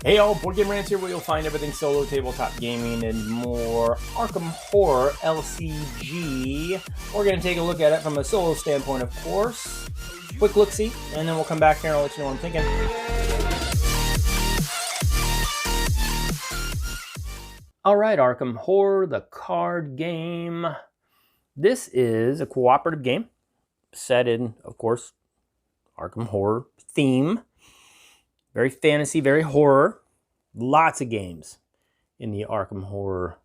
Hey all, Boardgamerants here, where you'll find everything solo, tabletop gaming, and more Arkham Horror LCG. We're going to take a look at it from a solo standpoint, of course. Quick look-see, and then we'll come back here and I'll let you know what I'm thinking. Alright, Arkham Horror, the card game. This is a cooperative game set in, of course, Arkham Horror theme. Very fantasy, very horror. Lots of games in the Arkham Horror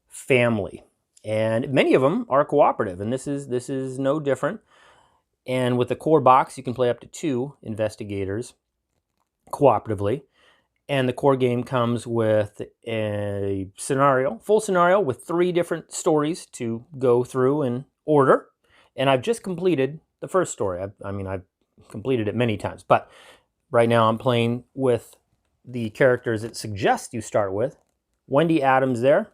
family. And many of them are cooperative, and this is no different. And with the core box, you can play up to 2 investigators cooperatively. And the core game comes with a scenario, full scenario, with 3 different stories to go through in order. And I've just completed the first story. I've completed it many times, but right now I'm playing with the characters it suggests you start with. Wendy Adams there,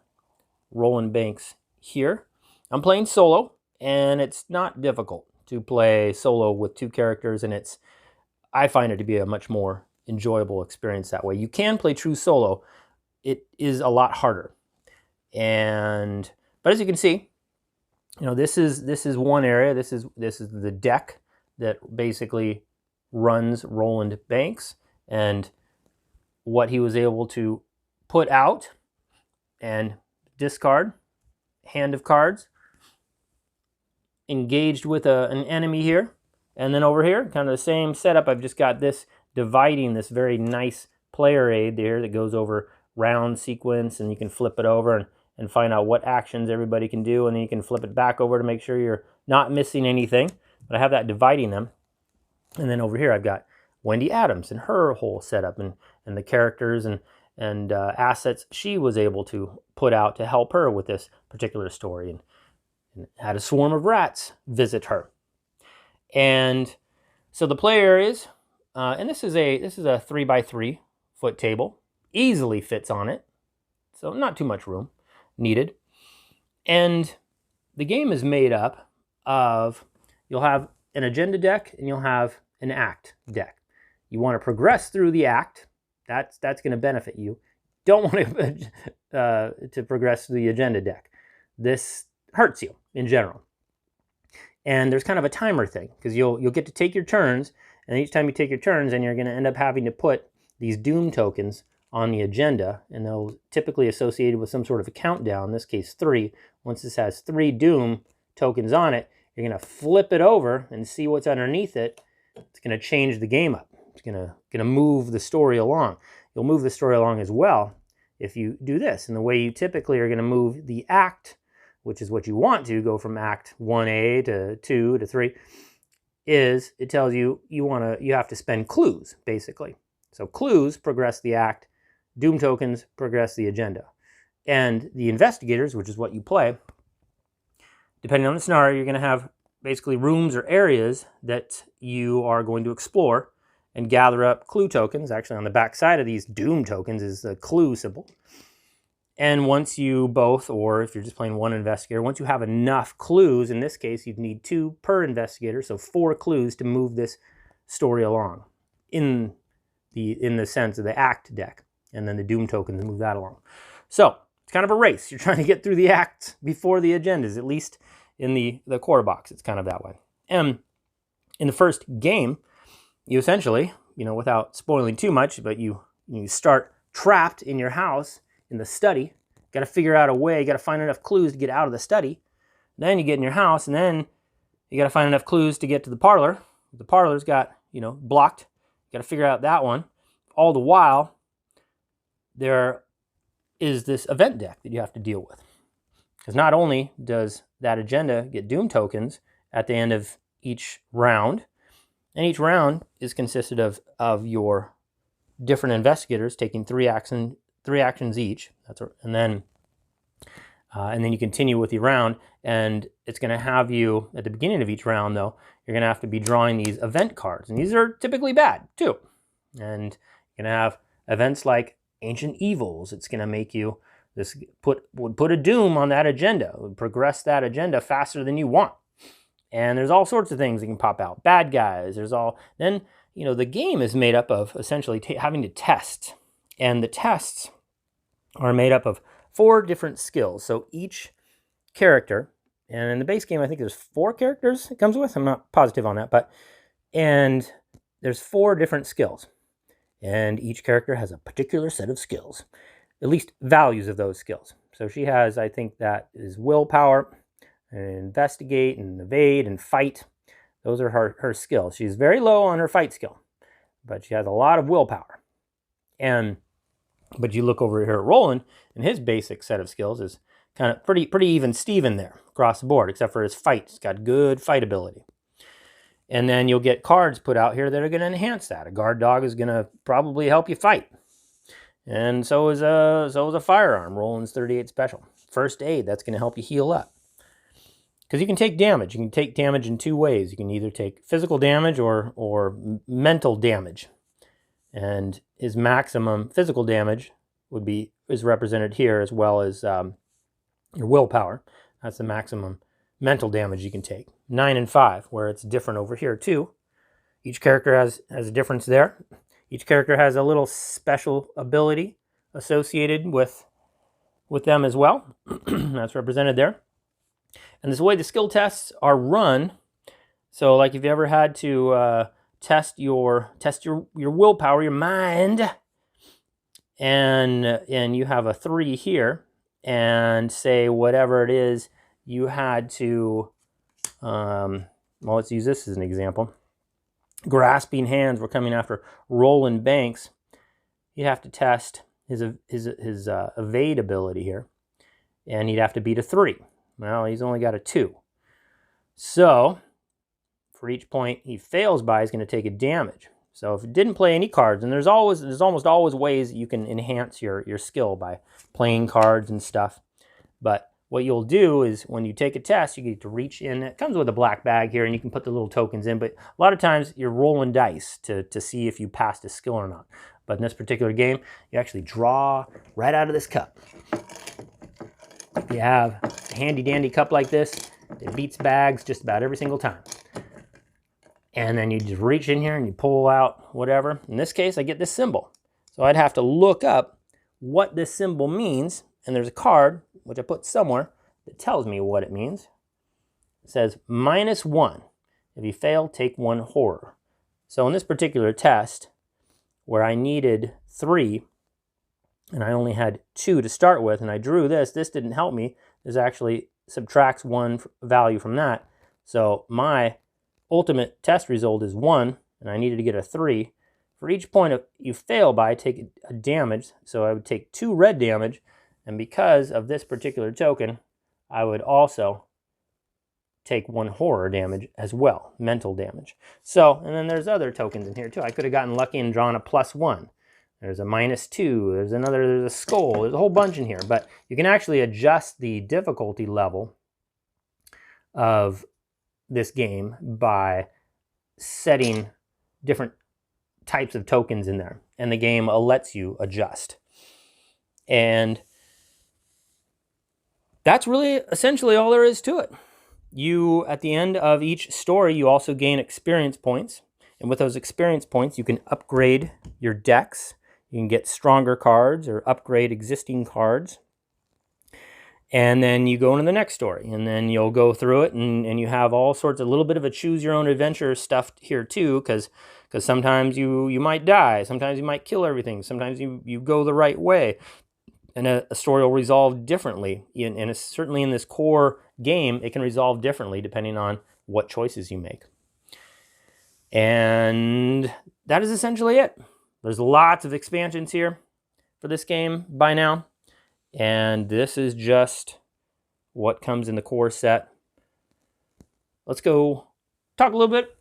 Roland Banks here. I'm playing solo, and it's not difficult to play solo with 2 characters, and I find it to be a much more enjoyable experience that way. You can play true solo. It is a lot harder. But as you can see, this is one area. This is the deck that basically runs Roland Banks and what he was able to put out and discard, hand of cards, engaged with an enemy here, and then over here, kind of the same setup. I've just got this dividing this very nice player aid there that goes over round sequence, and you can flip it over and find out what actions everybody can do, and then you can flip it back over to make sure you're not missing anything. But I have that dividing them. And then over here, I've got Wendy Adams and her whole setup and the characters and assets she was able to put out to help her with this particular story, and had a swarm of rats visit her. And so the play areas, and this is a 3x3 foot table, easily fits on it, so not too much room needed. And the game is made up of, you'll have an agenda deck and you'll have an act deck. You want to progress through the act. That's going to benefit you. Don't want to progress through the agenda deck. This hurts you in general. And there's kind of a timer thing, because you'll get to take your turns, and each time you take your turns, then you're going to end up having to put these doom tokens on the agenda, and they'll typically associated with some sort of a countdown, in this case 3. Once this has 3 doom tokens on it, you're going to flip it over and see what's underneath it. It's going to change the game up. It's going to move the story along. You'll move the story along as well if you do this. And the way you typically are going to move the act, which is what you want to go from act 1A to 2 to 3, is it tells you you have to spend clues, basically. So clues progress the act, doom tokens progress the agenda. And the investigators, which is what you play, depending on the scenario, you're going to have basically rooms or areas that you are going to explore and gather up clue tokens. Actually, on the back side of these doom tokens is the clue symbol. And once you both, or if you're just playing one investigator, once you have enough clues, in this case, you'd need 2 per investigator, so 4 clues to move this story along in the sense of the act deck, and then the doom tokens move that along. So it's kind of a race. You're trying to get through the act before the agendas, at least in the core box. It's kind of that way. And in the first game, you essentially, without spoiling too much, but you start trapped in your house in the study. Got to figure out a way. You got to find enough clues to get out of the study. Then you get in your house, and then you got to find enough clues to get to the parlor. The parlor's got, blocked. You got to figure out that one. All the while, there is this event deck that you have to deal with. Because not only does that agenda get doom tokens at the end of each round, and each round is consisted of your different investigators taking 3 actions each. And then you continue with the round, and it's going to have you at the beginning of each round, though, you're going to have to be drawing these event cards, and these are typically bad too. And you're going to have events like Ancient Evils. It's going to make you would put a doom on that agenda. It would progress that agenda faster than you want. And there's all sorts of things that can pop out. Bad guys. Then the game is made up of essentially having to test And the tests are made up of 4 different skills. So each character, and in the base game I think there's 4 characters it comes with. I'm not positive on that, and there's 4 different skills. And each character has a particular set of skills, at least values of those skills. So she has, I think that is willpower, and investigate, and evade, and fight. Those are her skills. She's very low on her fight skill, but she has a lot of willpower. But you look over here at Roland, and his basic set of skills is kind of pretty even Steven there across the board, except for his fight. He's got good fight ability. And then you'll get cards put out here that are going to enhance that. A guard dog is going to probably help you fight. And so is a firearm, Roland's 38 special. First aid, that's going to help you heal up. Because you can take damage. You can take damage in 2 ways. You can either take physical damage or mental damage. And his maximum physical damage is represented here, as well as your willpower. That's the maximum mental damage you can take. 9 and 5, where it's different over here too. Each character has a difference there. Each character has a little special ability associated with them as well. That's represented there. And this is the way the skill tests are run. So like if you ever had to test your willpower, your mind, and you have a 3 here, and say whatever it is you had to, well, let's use this as an example. Grasping hands were coming after Roland Banks. You'd have to test his evade ability here, and he'd have to beat a 3. Well, he's only got a 2. So for each point he fails by, he's going to take a damage. So if it didn't play any cards, and there's almost always ways you can enhance your skill by playing cards and stuff. But what you'll do is when you take a test, you get to reach in. It comes with a black bag here, and you can put the little tokens in. But a lot of times you're rolling dice to see if you passed a skill or not. But in this particular game, you actually draw right out of this cup. If you have a handy-dandy cup like this, it beats bags just about every single time. And then you just reach in here and you pull out whatever. In this case, I get this symbol. So I'd have to look up what this symbol means. And there's a card, which I put somewhere, that tells me what it means. It says -1. If you fail, take 1 horror. So in this particular test, where I needed 3, and I only had 2 to start with, and I drew this didn't help me. This actually subtracts 1 value from that. So my ultimate test result is 1, and I needed to get a 3. For each point you fail by, take a damage. So I would take 2 red damage, and because of this particular token, I would also take 1 horror damage as well, mental damage. So, and then there's other tokens in here too. I could have gotten lucky and drawn a +1. There's a -2, there's a skull, there's a whole bunch in here. But you can actually adjust the difficulty level of this game by setting different types of tokens in there. And the game lets you adjust. And that's really essentially all there is to it. You, at the end of each story, you also gain experience points. And with those experience points, you can upgrade your decks. You can get stronger cards or upgrade existing cards. And then you go into the next story, and then you'll go through it, and you have all sorts of little bit of a choose-your-own-adventure stuff here too, because sometimes you might die, sometimes you might kill everything, sometimes you go the right way, and a story will resolve differently. And certainly in this core game, it can resolve differently depending on what choices you make. And that is essentially it. There's lots of expansions here for this game by now. And this is just what comes in the core set. Let's go talk a little bit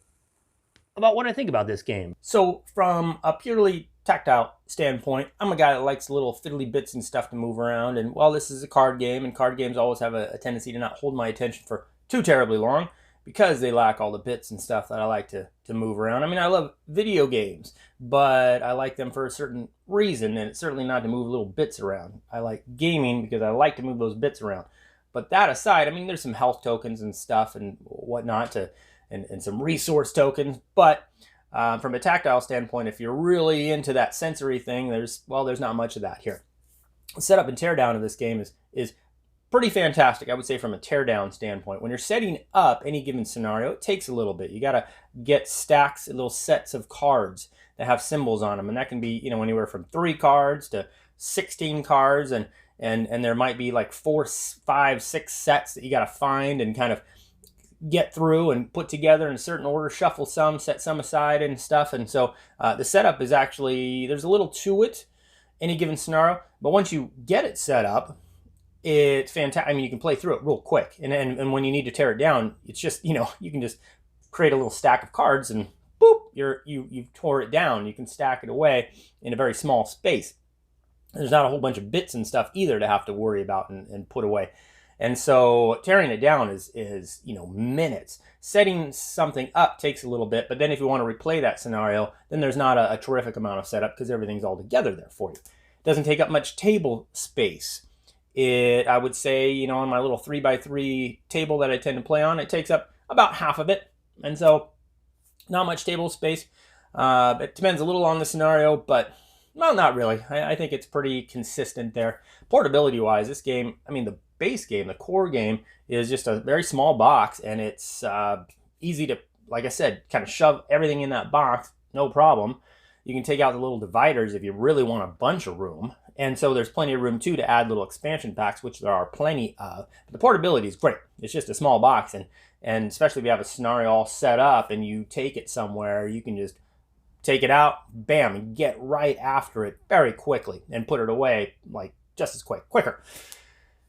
about what I think about this game. So from a purely tactile standpoint, I'm a guy that likes little fiddly bits and stuff to move around. And while this is a card game, and card games always have a tendency to not hold my attention for too terribly long, because they lack all the bits and stuff that I like to move around. I mean, I love video games, but I like them for a certain reason, and it's certainly not to move little bits around. I like gaming because I like to move those bits around. But that aside, I mean, there's some health tokens and stuff and whatnot, and some resource tokens, but From a tactile standpoint, if you're really into that sensory thing, there's not much of that here. The setup and teardown of this game is pretty fantastic, I would say, from a teardown standpoint. When you're setting up any given scenario, it takes a little bit. You got to get stacks, little sets of cards that have symbols on them, and that can be, you know, anywhere from 3 cards to 16 cards, and there might be like 4, 5, 6 sets that you got to find and kind of get through and put together in a certain order, shuffle some, set some aside and stuff. And so the setup is actually, there's a little to it, any given scenario, but once you get it set up, it's fantastic. I mean, you can play through it real quick, and when you need to tear it down, it's just, you know, you can just create a little stack of cards and boop, you've tore it down. You can stack it away in a very small space. There's not a whole bunch of bits and stuff either to have to worry about and put away. And so tearing it down is, you know, minutes. Setting something up takes a little bit, but then if you want to replay that scenario, then there's not a terrific amount of setup because everything's all together there for you. It doesn't take up much table space. I would say, you know, on my little 3x3 table that I tend to play on, it takes up about half of it. And so not much table space. It depends a little on the scenario, but well, not really. I think it's pretty consistent there. Portability wise, this game, I mean, the base game, the core game, is just a very small box, and it's easy to, like I said, kind of shove everything in that box, no problem. You can take out the little dividers if you really want a bunch of room. And so there's plenty of room too to add little expansion packs, which there are plenty of. But the portability is great. It's just a small box, and especially if you have a scenario all set up and you take it somewhere, you can just take it out, bam, and get right after it very quickly and put it away like just as quicker.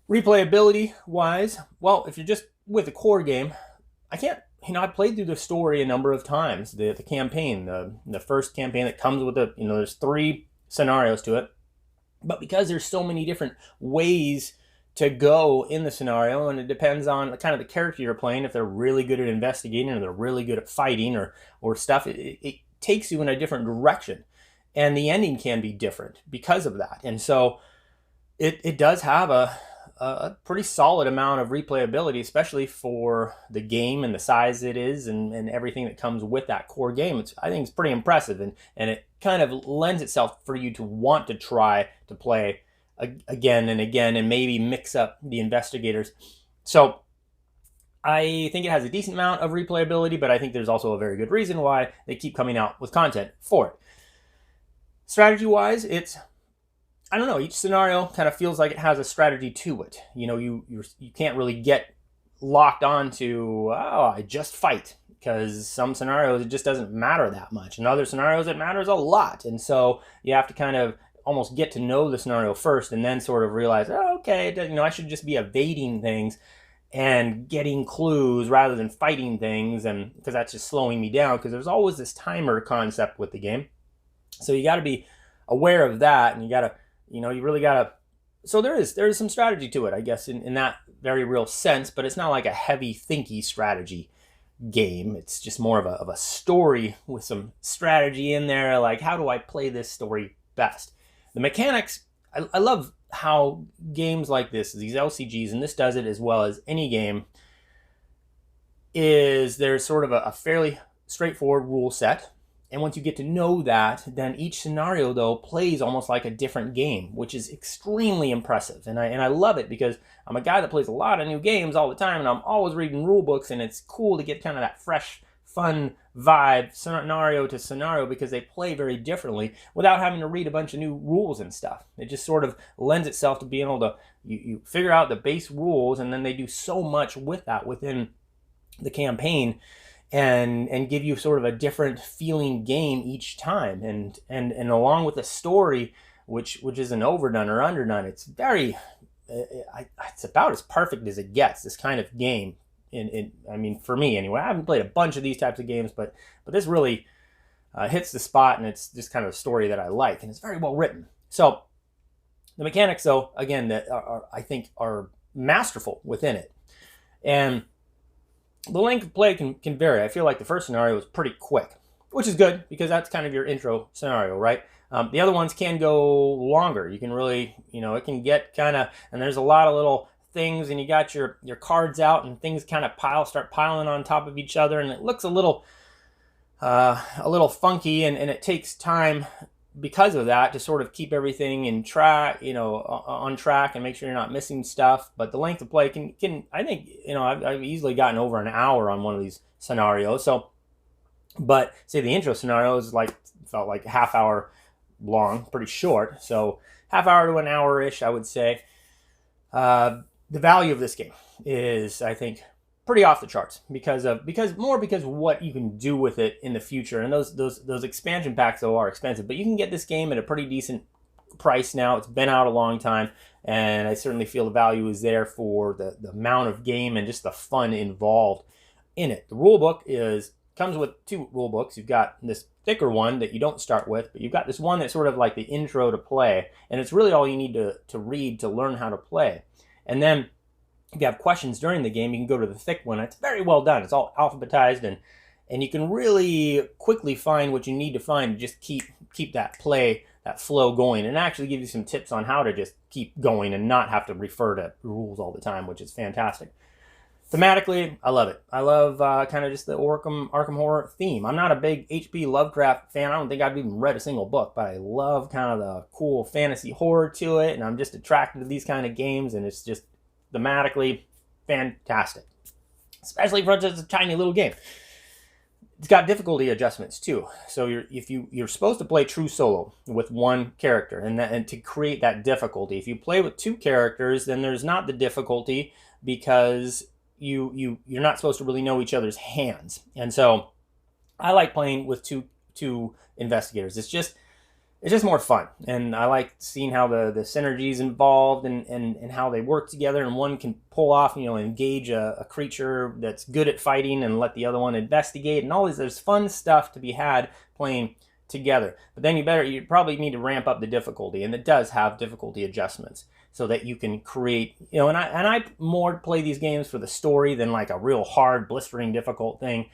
Replayability wise, well, if you're just with the core game, I played through the story a number of times, the campaign, the first campaign that comes with there's 3 scenarios to it. But because there's so many different ways to go in the scenario, and it depends on the kind of the character you're playing, if they're really good at investigating or they're really good at fighting or stuff, it takes you in a different direction. And the ending can be different because of that. And so it does have a pretty solid amount of replayability, especially for the game and the size it is and everything that comes with that core game. I think it's pretty impressive, and it kind of lends itself for you to want to try to play again and again and maybe mix up the investigators. So I think it has a decent amount of replayability, but I think there's also a very good reason why they keep coming out with content for it. Strategy-wise, I don't know, each scenario kind of feels like it has a strategy to it. You know, you can't really get locked on to, I just fight, because some scenarios it just doesn't matter that much. In other scenarios it matters a lot. And so you have to kind of almost get to know the scenario first and then sort of realize, okay, I should just be evading things and getting clues rather than fighting things, and because that's just slowing me down, because there's always this timer concept with the game. So you got to be aware of that, and you got to, you really got to, so there is some strategy to it, I guess, in that very real sense, but it's not like a heavy thinky strategy game. It's just more of a story with some strategy in there, like how do I play this story best? The mechanics, I love how games like this, these LCGs, and this does it as well as any game, is there's sort of a fairly straightforward rule set. And once you get to know that, then each scenario, though, plays almost like a different game, which is extremely impressive. And I love it because I'm a guy that plays a lot of new games all the time, and I'm always reading rule books, and it's cool to get kind of that fresh, fun vibe scenario to scenario because they play very differently without having to read a bunch of new rules and stuff. It just sort of lends itself to being able to, you figure out the base rules, and then they do so much with that within the campaign, and give you sort of a different feeling game each time, and along with the story, which isn't overdone or underdone. It's very, it's about as perfect as it gets, this kind of game. I mean, for me anyway. I haven't played a bunch of these types of games, but this really hits the spot, and it's just kind of a story that I like, and it's very well written. So the mechanics, though, again, that I think are masterful within it, and the length of play can vary. I feel like the first scenario was pretty quick, which is good because that's kind of your intro scenario, right? The other ones can go longer. You can really, it can get kind of, and there's a lot of little things, and you got your cards out, and things kind of start piling on top of each other, and it looks a little a little funky, and it takes time because of that to sort of keep everything in track, on track, and make sure you're not missing stuff. But the length of play can I think, I've easily gotten over an hour on one of these scenarios. So, but say the intro scenario is felt like a half hour long, pretty short. So half hour to an hour-ish, I would say. The value of this game is, I think, pretty off the charts because of what you can do with it in the future. And those expansion packs, though, are expensive, but you can get this game at a pretty decent price now. It's been out a long time, and I certainly feel the value is there for the amount of game and just the fun involved in it. The rulebook comes with 2 rulebooks. You've got this thicker one that you don't start with, but you've got this one that's sort of like the intro to play, and it's really all you need to read to learn how to play. And then if you have questions during the game, you can go to the thick one. It's very well done. It's all alphabetized, and you can really quickly find what you need to find to just keep that flow going, and actually give you some tips on how to just keep going and not have to refer to rules all the time, which is fantastic. Thematically, I love it. I love kind of just the Arkham Horror theme. I'm not a big H.P. Lovecraft fan. I don't think I've even read a single book, but I love kind of the cool fantasy horror to it, and I'm just attracted to these kind of games, and it's just thematically fantastic, especially for just a tiny little game. It's got difficulty adjustments too. So you're supposed to play true solo with one character, and to create that difficulty. If you play with 2 characters, then there's not the difficulty because you're not supposed to really know each other's hands. And so I like playing with two investigators. It's just more fun, and I like seeing how the synergies involved and how they work together, and one can pull off, engage a creature that's good at fighting and let the other one investigate, and all this. There's fun stuff to be had playing together. But then you probably need to ramp up the difficulty, and it does have difficulty adjustments so that you can create, and I more play these games for the story than like a real hard, blistering difficult thing.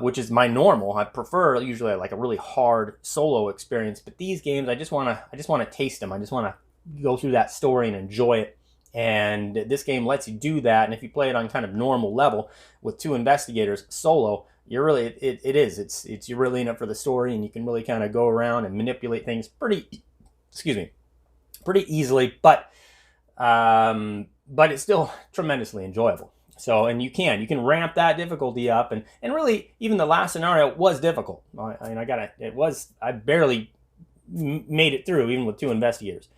Which is my normal. I prefer usually like a really hard solo experience, but these games I just want to taste them. I just want to go through that story and enjoy it. And this game lets you do that. And if you play it on kind of normal level with 2 investigators solo, you're really you're really in it for the story, and you can really kind of go around and manipulate things pretty easily, but it's still tremendously enjoyable. So, and you can ramp that difficulty up, and really even the last scenario was difficult. I barely made it through even with 2 investigators.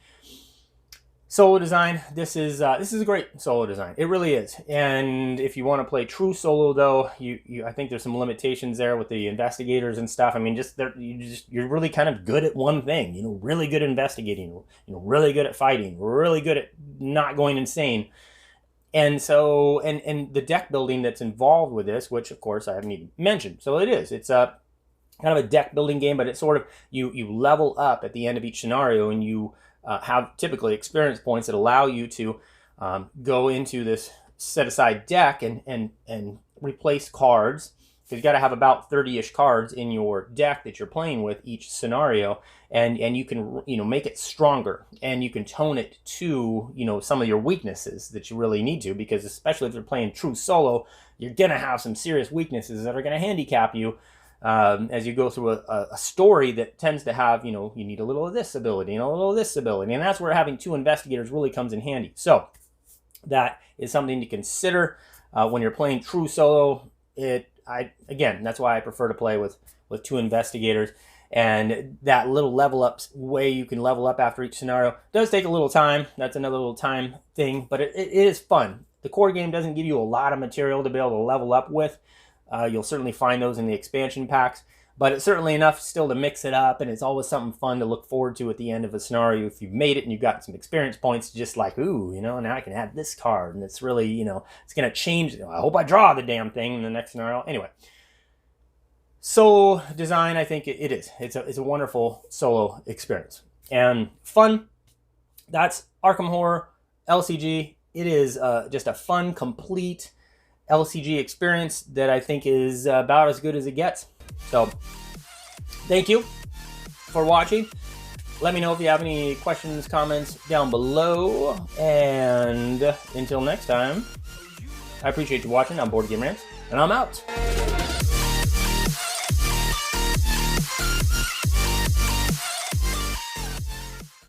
Solo design, this is a great solo design. It really is. And if you want to play true solo, though, I think there's some limitations there with the investigators and stuff. I mean, you're really kind of good at one thing. Really good at investigating. Really good at fighting. Really good at not going insane. And so, and the deck building that's involved with this, which of course I haven't even mentioned. So it's a kind of a deck building game, but it's sort of, you level up at the end of each scenario, and you have typically experience points that allow you to go into this set aside deck and replace cards. Because you got to have about 30-ish cards in your deck that you're playing with each scenario, and you can make it stronger, and you can tone it to some of your weaknesses that you really need to, because especially if you're playing true solo, you're gonna have some serious weaknesses that are gonna handicap you as you go through a story that tends to have you need a little of this ability and a little of this ability, and that's where having 2 investigators really comes in handy. So that is something to consider when you're playing true solo. Again, that's why I prefer to play with 2 investigators, and that little level up way you can level up after each scenario does take a little time. That's another little time thing, but it is fun. The core game doesn't give you a lot of material to be able to level up with. You'll certainly find those in the expansion packs, but it's certainly enough still to mix it up, and it's always something fun to look forward to at the end of a scenario if you've made it and you've got some experience points, just like, ooh, now I can add this card, and it's really, it's going to change. I hope I draw the damn thing in the next scenario. Anyway, solo design, I think it is. It's a wonderful solo experience. And fun, that's Arkham Horror LCG. It is just a fun, complete LCG experience that I think is about as good as it gets. So, thank you for watching. Let me know if you have any questions, comments down below. And until next time, I appreciate you watching. I'm Boardgamerants, and I'm out.